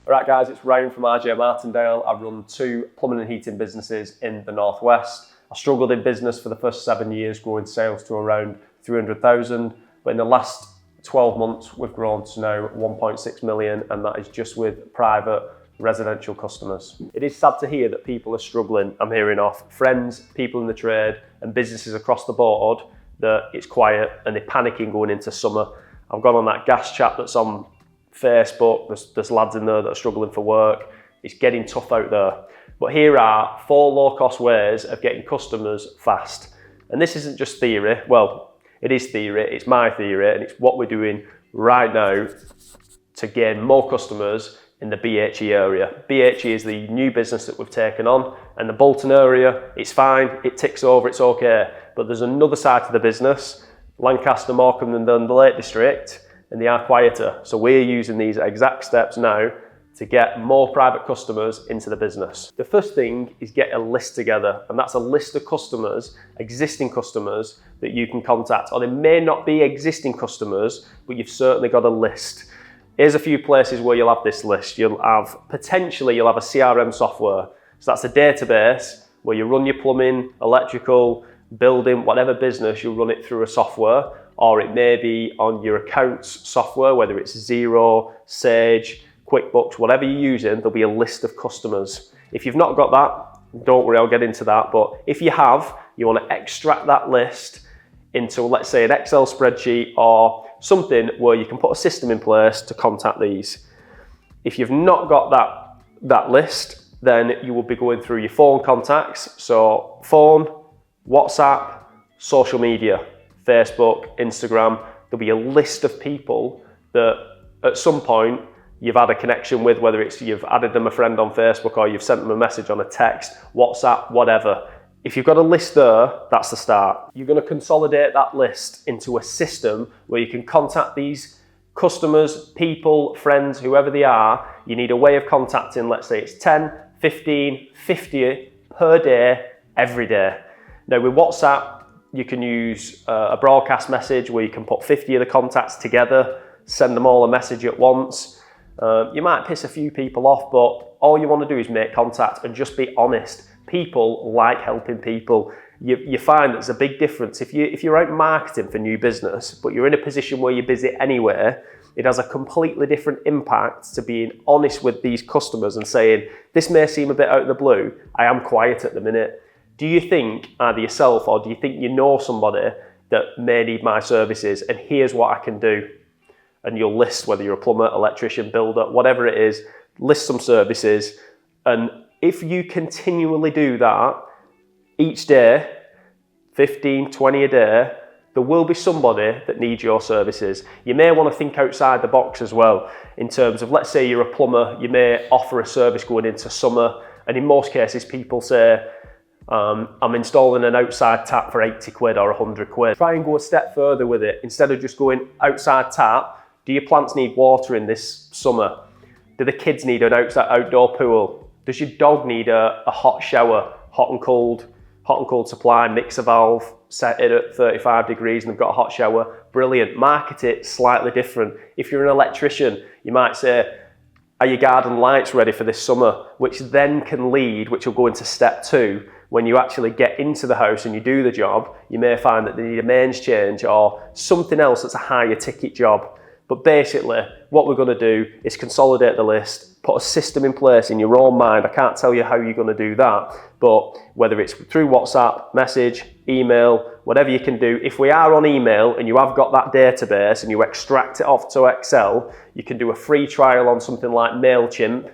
Alright guys, it's Ryan from RJ Martindale. I run 2 plumbing and heating businesses in the Northwest. I struggled in business for the first 7 years, growing sales to around 300,000. But in the last 12 months, we've grown to now 1.6 million, and that is just with private residential customers. It is sad to hear that people are struggling. I'm hearing off friends, people in the trade, and businesses across the board that it's quiet and they're panicking going into summer. I've gone on that gas chat that's on Facebook. There's lads in there that are struggling for work. It's getting tough out there. But here are 4 low-cost ways of getting customers fast. And this isn't just theory. Well, it is theory. It's my theory, and it's what we're doing right now to gain more customers in the BHE area. BHE is the new business that we've taken on, and the Bolton area, it's fine, it ticks over, it's okay. But there's another side to the business, Lancaster, Morecambe and the Lake District, and they are quieter. So we're using these exact steps now to get more private customers into the business. The first thing is get a list together, and that's a list of customers, existing customers that you can contact. Or they may not be existing customers, but you've certainly got a list. Here's a few places where you'll have this list. Potentially you'll have a CRM software. So that's a database where you run your plumbing, electrical, building, whatever business, you'll run it through a software, or it may be on your accounts software, whether it's Xero, Sage, QuickBooks, whatever you're using, there'll be a list of customers. If you've not got that, don't worry, I'll get into that. But if you have, you want to extract that list into, let's say, an Excel spreadsheet or something where you can put a system in place to contact these. If you've not got that list, then you will be going through your phone contacts. So phone, WhatsApp, social media, Facebook, Instagram. There'll be a list of people that at some point you've had a connection with, whether it's you've added them a friend on Facebook or you've sent them a message on a text, WhatsApp, whatever. If you've got a list there, that's the start. You're going to consolidate that list into a system where you can contact these customers, people, friends, whoever they are. You need a way of contacting, let's say it's 10, 15, 50 per day, every day. Now with WhatsApp, you can use a broadcast message where you can put 50 of the contacts together, send them all a message at once. You might piss a few people off, but all you want to do is make contact and just be honest. People like helping people. You find there's a big difference. If you're out marketing for new business, but you're in a position where you're busy anyway, it has a completely different impact to being honest with these customers and saying, this may seem a bit out of the blue, I am quiet at the minute. Do you think, either yourself or do you think you know somebody that may need my services, and here's what I can do? And you'll list whether you're a plumber, electrician, builder, whatever it is, list some services. And if you continually do that each day, 15, 20 a day, there will be somebody that needs your services. You may want to think outside the box as well, in terms of, let's say you're a plumber, you may offer a service going into summer, and in most cases people say, I'm installing an outside tap for 80 quid or 100 quid. Try and go a step further with it. Instead of just going outside tap, do your plants need watering this summer? Do the kids need an outdoor pool? Does your dog need a hot shower, hot and cold supply, mixer valve, set it at 35 degrees and they've got a hot shower? Brilliant. Market it slightly different. If you're an electrician, you might say, are your garden lights ready for this summer? Which then can lead, which will go into step 2. When you actually get into the house and you do the job, you may find that they need a mains change or something else that's a higher ticket job. But basically, what we're going to do is consolidate the list, put a system in place in your own mind. I can't tell you how you're going to do that, but whether it's through WhatsApp, message, email, whatever you can do. If we are on email and you have got that database and you extract it off to Excel, you can do a free trial on something like MailChimp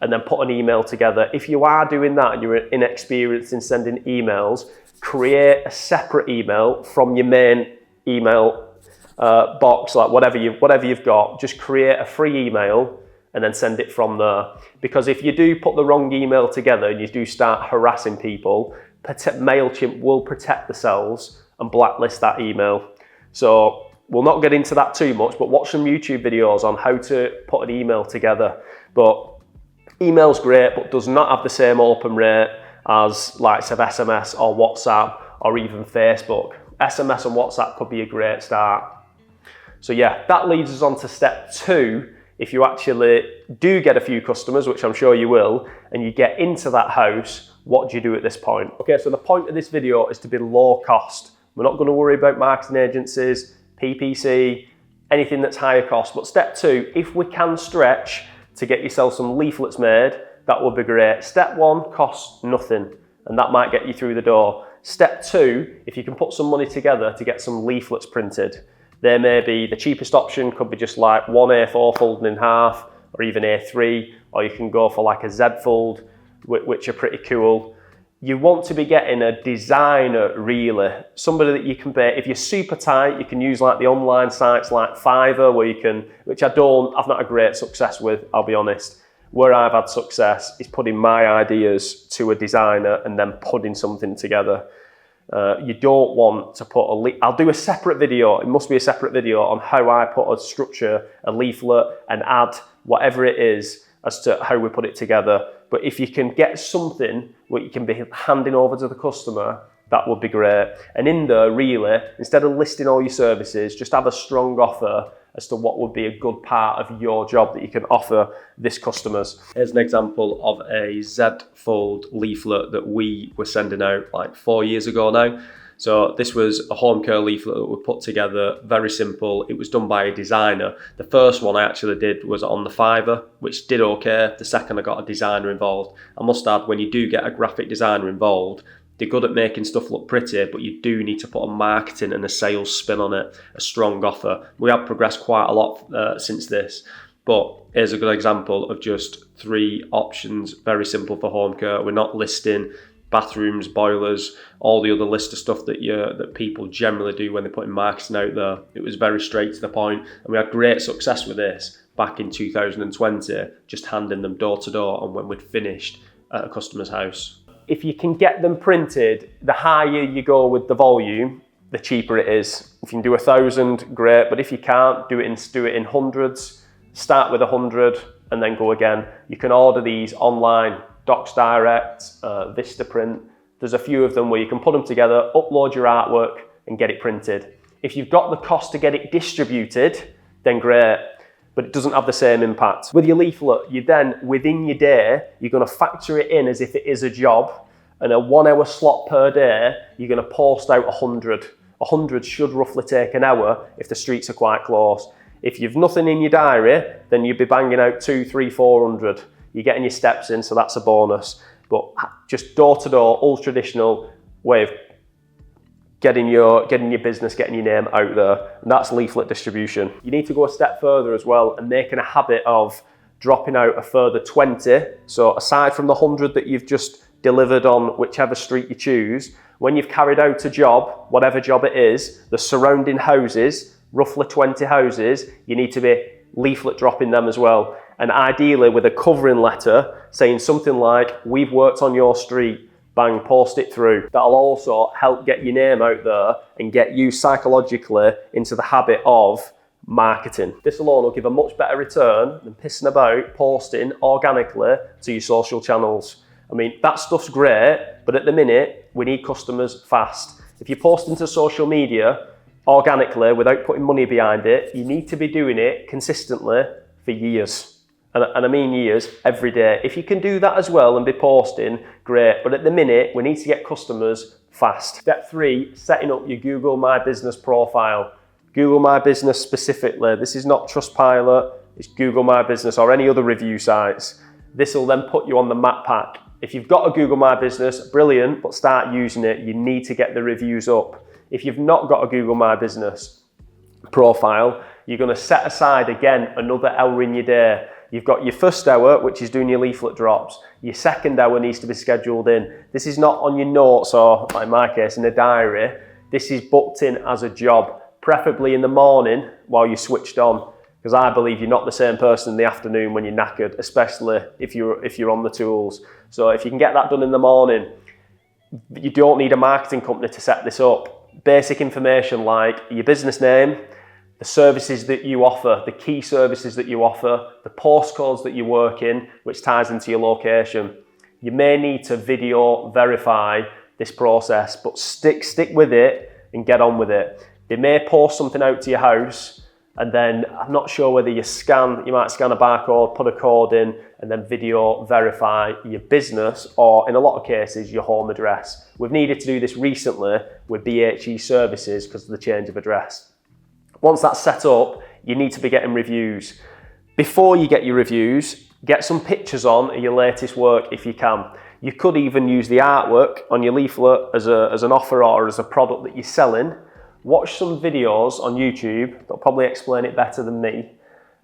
and then put an email together. If you are doing that and you're inexperienced in sending emails, create a separate email from your main email box, like whatever you've got. Just create a free email and then send it from there. Because if you do put the wrong email together and you do start harassing people, MailChimp will protect themselves and blacklist that email. So we'll not get into that too much, but watch some YouTube videos on how to put an email together. But email's great, but does not have the same open rate as likes of SMS or WhatsApp or even Facebook. SMS and WhatsApp could be a great start. So yeah, that leads us on to step 2, if you actually do get a few customers, which I'm sure you will, and you get into that house, what do you do at this point? Okay, so the point of this video is to be low cost. We're not going to worry about marketing agencies, PPC, anything that's higher cost. But step 2, if we can stretch to get yourself some leaflets made, that would be great. Step 1 costs nothing, and that might get you through the door. Step 2, if you can put some money together to get some leaflets printed, there may be the cheapest option, could be just like one A4 folded in half, or even A3, or you can go for like a Z fold, which are pretty cool. You want to be getting a designer really, somebody that you can pay. If you're super tight, you can use like the online sites like Fiverr, where you can, which I've not had a great success with, I'll be honest. Where I've had success is putting my ideas to a designer and then putting something together. You don't want to put I'll do a separate video, it must be a separate video on how I put a structure, a leaflet, an ad, whatever it is, as to how we put it together. But if you can get something what you can be handing over to the customer, that would be great. And in there, really, instead of listing all your services, just have a strong offer as to what would be a good part of your job that you can offer this customers. Here's an example of a Z fold leaflet that we were sending out like 4 years ago now. So this was a home care leaflet that we put together, very simple. It was done by a designer. The first one I actually did was on the Fiverr, which did okay. The second I got a designer involved. I must add, when you do get a graphic designer involved, they're good at making stuff look pretty, but you do need to put a marketing and a sales spin on it, a strong offer. We have progressed quite a lot since this, but here's a good example of just 3 options, very simple for home care. We're not listing bathrooms, boilers, all the other list of stuff that people generally do when they're putting marketing out there. It was very straight to the point, and we had great success with this back in 2020, just handing them door to door and when we'd finished at a customer's house. If you can get them printed, the higher you go with the volume, the cheaper it is. If you can do 1,000, great, but if you can't, do it in hundreds. Start with 100 and then go again. You can order these online, Docs Direct, Vistaprint. There's a few of them where you can put them together, upload your artwork and get it printed. If you've got the cost to get it distributed, then great, but it doesn't have the same impact. With your leaflet, you then, within your day, you're gonna factor it in as if it is a job, and a 1 hour slot per day, you're gonna post out 100. 100 should roughly take an hour if the streets are quite close. If you've nothing in your diary, then you'd be banging out 200, 300, 400. You're getting your steps in, so that's a bonus. But just door to door, old traditional way of getting your business, getting your name out there, and that's leaflet distribution. You need to go a step further as well and making a habit of dropping out a further 20. So aside from the 100 that you've just delivered on whichever street you choose, when you've carried out a job, whatever job it is, the surrounding houses, roughly 20 houses, you need to be leaflet dropping them as well. And ideally with a covering letter saying something like, "We've worked on your street," bang, post it through. That'll also help get your name out there and get you psychologically into the habit of marketing. This alone will give a much better return than pissing about posting organically to your social channels. I mean, that stuff's great, but at the minute, we need customers fast. If you're posting to social media organically without putting money behind it, you need to be doing it consistently for years. And I mean years, every day. If you can do that as well and be posting, great. But at the minute, we need to get customers fast. Step 3, setting up your Google My Business profile. Google My Business specifically. This is not Trustpilot, it's Google My Business or any other review sites. This will then put you on the map pack. If you've got a Google My Business, brilliant, but start using it. You need to get the reviews up. If you've not got a Google My Business profile, you're going to set aside again another hour in your day. You've got your first hour, which is doing your leaflet drops. Your second hour needs to be scheduled in. This is not on your notes or, in my case, in a diary. This is booked in as a job, preferably in the morning while you're switched on, because I believe you're not the same person in the afternoon when you're knackered, especially if you're on the tools. So if you can get that done in the morning, you don't need a marketing company to set this up. Basic information like your business name, the services that you offer, the key services that you offer, the postcodes that you work in, which ties into your location. You may need to video verify this process, but stick with it and get on with it. They may post something out to your house And then I'm not sure whether you might scan a barcode, put a code in, and then video verify your business, or in a lot of cases, your home address. We've needed to do this recently with BHE Services because of the change of address. Once that's set up, you need to be getting reviews. Before you get your reviews, get some pictures on of your latest work if you can. You could even use the artwork on your leaflet as an offer or as a product that you're selling. Watch some videos on YouTube that'll probably explain it better than me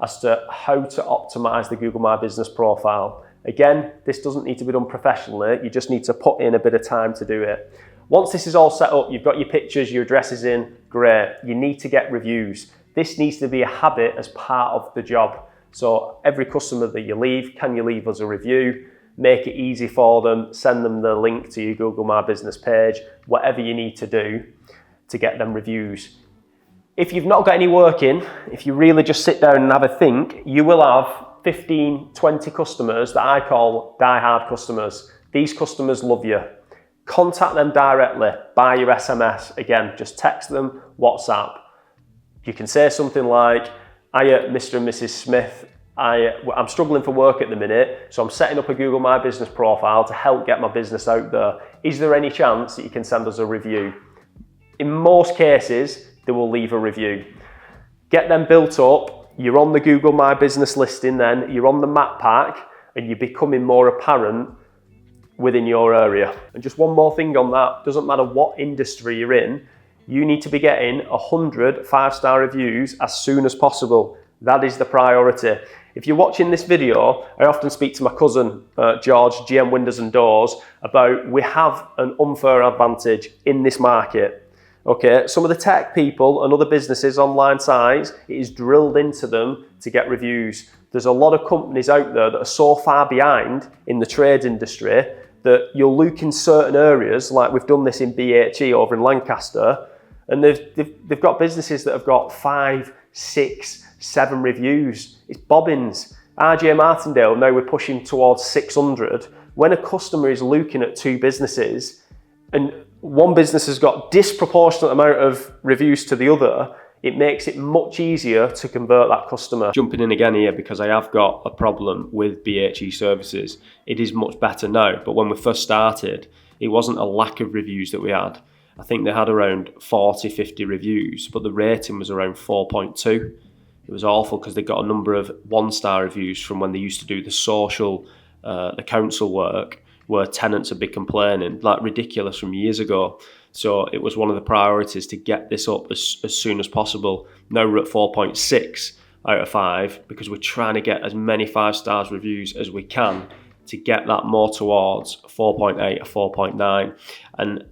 as to how to optimize the Google My Business profile. Again, this doesn't need to be done professionally. You just need to put in a bit of time to do it. Once this is all set up, you've got your pictures, your addresses in, great. You need to get reviews. This needs to be a habit as part of the job. So every customer that you leave, can you leave us a review? Make it easy for them, send them the link to your Google My Business page, whatever you need to do to get them reviews. If you've not got any work in, if you really just sit down and have a think, you will have 15, 20 customers that I call die-hard customers. These customers love you. Contact them directly by your SMS. Again, just text them, WhatsApp. You can say something like, "Hiya, Mr. and Mrs. Smith. I'm struggling for work at the minute, so I'm setting up a Google My Business profile to help get my business out there. Is there any chance that you can send us a review?" In most cases, they will leave a review. Get them built up. You're on the Google My Business listing then, you're on the map pack, and you're becoming more apparent within your area. And just one more thing on that, doesn't matter what industry you're in, you need to be getting 100 5-star reviews as soon as possible. That is the priority. If you're watching this video, I often speak to my cousin, George, GM Windows and Doors, about we have an unfair advantage in this market. Okay, some of the tech people and other businesses, online sites, it is drilled into them to get reviews. There's a lot of companies out there that are so far behind in the trade industry that you'll look in certain areas, like we've done this in BHE over in Lancaster, and they've got businesses that have got 5, 6, 7 reviews. It's bobbins. RJ Martindale, now we're pushing towards 600. When a customer is looking at 2 businesses and one business has got disproportionate amount of reviews to the other, it makes it much easier to convert that customer. Jumping in again here because I have got a problem with BHE Services. It is much better now, but when we first started, it wasn't a lack of reviews that we had. I think they had around 40, 50 reviews, but the rating was around 4.2. It was awful because they got a number of 1-star reviews from when they used to do the social, the council work, where tenants would be complaining, like ridiculous from years ago. So it was one of the priorities to get this up as soon as possible. Now we're at 4.6 out of 5 because we're trying to get as many 5-star reviews as we can to get that more towards 4.8 or 4.9. And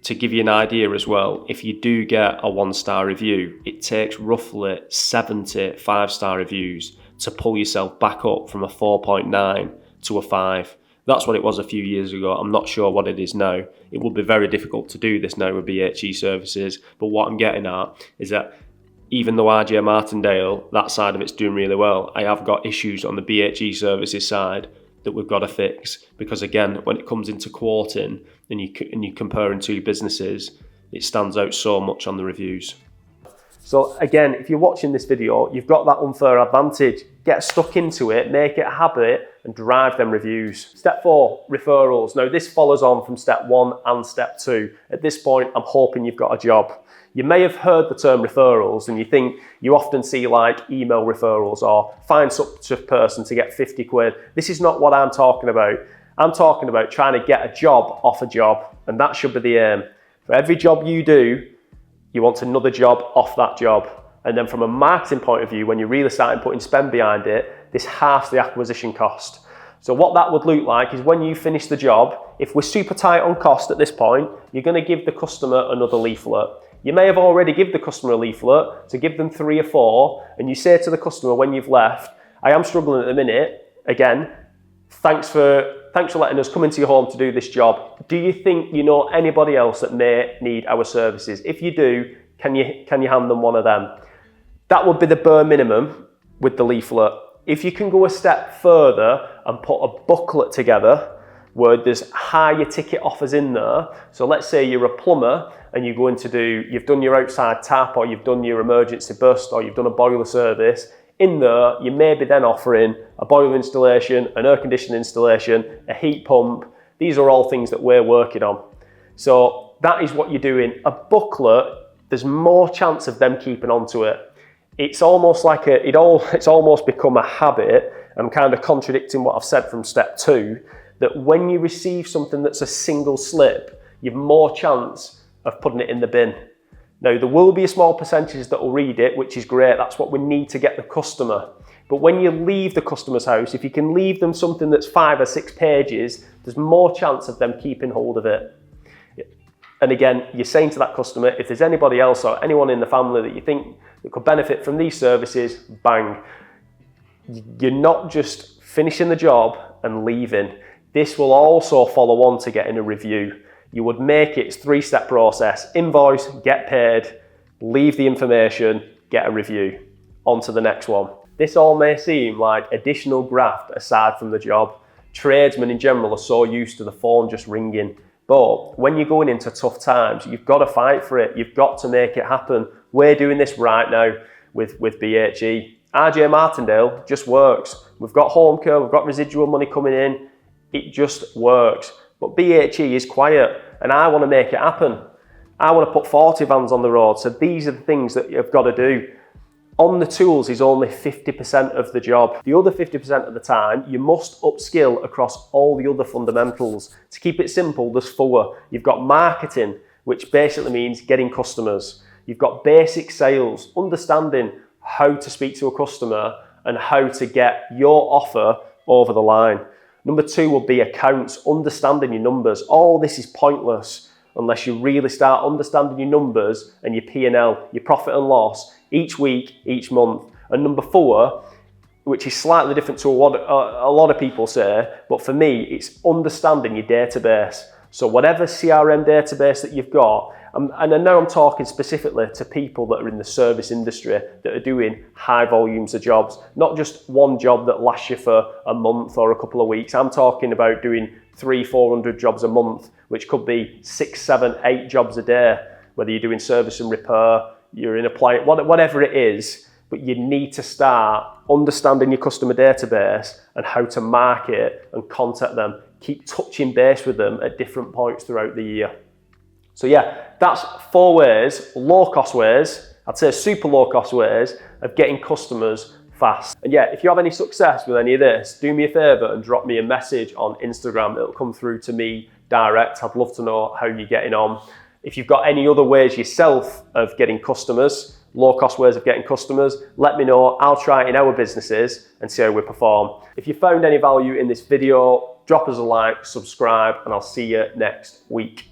to give you an idea as well, if you do get a 1-star review, it takes roughly 70 5-star reviews to pull yourself back up from a 4.9 to a 5. That's what it was a few years ago. I'm not sure what it is now. It would be very difficult to do this now with BHE Services. But what I'm getting at is that even though RJ Martindale, that side of it's doing really well, I have got issues on the BHE Services side that we've got to fix. Because again, when it comes into quoting and you're comparing 2 businesses, it stands out so much on the reviews. So again, if you're watching this video, you've got that unfair advantage. Get stuck into it, make it a habit, and drive them reviews. Step 4, referrals. Now this follows on from step 1 and step 2. At this point, I'm hoping you've got a job. You may have heard the term referrals and you think you often see like email referrals or find such a person to get 50 quid. This is not what I'm talking about. I'm talking about trying to get a job off a job, and that should be the aim. For every job you do, you want another job off that job. And then from a marketing point of view, when you're really starting putting spend behind it, this halves the acquisition cost. So what that would look like is when you finish the job, if we're super tight on cost at this point, you're going to give the customer another leaflet. You may have already given the customer a leaflet, so give them 3 or 4, and you say to the customer when you've left, I am struggling at the minute, again, thanks for letting us come into your home to do this job. Do you think you know anybody else that may need our services? If you do, can you hand them one of them? That would be the bare minimum with the leaflet. If you can go a step further and put a booklet together, where there's higher ticket offers in there. So let's say you're a plumber and you're going to you've done your outside tap, or you've done your emergency burst, or you've done a boiler service. In there, you may be then offering a boiler installation, an air conditioning installation, a heat pump. These are all things that we're working on. So that is what you're doing. A booklet, there's more chance of them keeping onto it. It's almost like it's almost become a habit. I'm kind of contradicting what I've said from step 2, that when you receive something that's a single slip, you've more chance of putting it in the bin. Now, there will be a small percentage that will read it, which is great. That's what we need to get the customer. But when you leave the customer's house, if you can leave them something that's 5 or 6 pages, there's more chance of them keeping hold of it. And again, you're saying to that customer, if there's anybody else or anyone in the family that you think that could benefit from these services, bang. You're not just finishing the job and leaving. This will also follow on to getting a review. You would make it, it's 3-step process: invoice, get paid, leave the information, get a review. On to the next one. This all may seem like additional graft aside from the job. Tradesmen in general are so used to the phone just ringing. But when you're going into tough times, you've got to fight for it. You've got to make it happen. We're doing this right now with BHE. RJ Martindale just works. We've got home care, we've got residual money coming in. It just works. But BHE is quiet, and I want to make it happen. I want to put 40 vans on the road. So these are the things that you've got to do. On the tools is only 50% of the job. The other 50% of the time, you must upskill across all the other fundamentals. To keep it simple, there's 4. You've got marketing, which basically means getting customers. You've got basic sales, understanding how to speak to a customer and how to get your offer over the line. Number 2 will be accounts, understanding your numbers. All this is pointless unless you really start understanding your numbers and your P&L, your profit and loss, each week, each month. And number 4, which is slightly different to what a lot of people say, but for me, it's understanding your database. So whatever CRM database that you've got, and I know I'm talking specifically to people that are in the service industry that are doing high volumes of jobs, not just one job that lasts you for a month or a couple of weeks. I'm talking about doing 300-400 jobs a month, which could be 6, 7, 8 jobs a day, whether you're doing service and repair, you're in a plant, whatever it is. But you need to start understanding your customer database and how to market and contact them. Keep touching base with them at different points throughout the year. So yeah, that's 4 ways, low-cost ways, I'd say super low-cost ways of getting customers fast. And yeah, if you have any success with any of this, do me a favor and drop me a message on Instagram. It'll come through to me direct. I'd love to know how you're getting on. If you've got any other ways yourself of getting customers, low-cost ways of getting customers, let me know. I'll try it in our businesses and see how we perform. If you found any value in this video, drop us a like, subscribe, and I'll see you next week.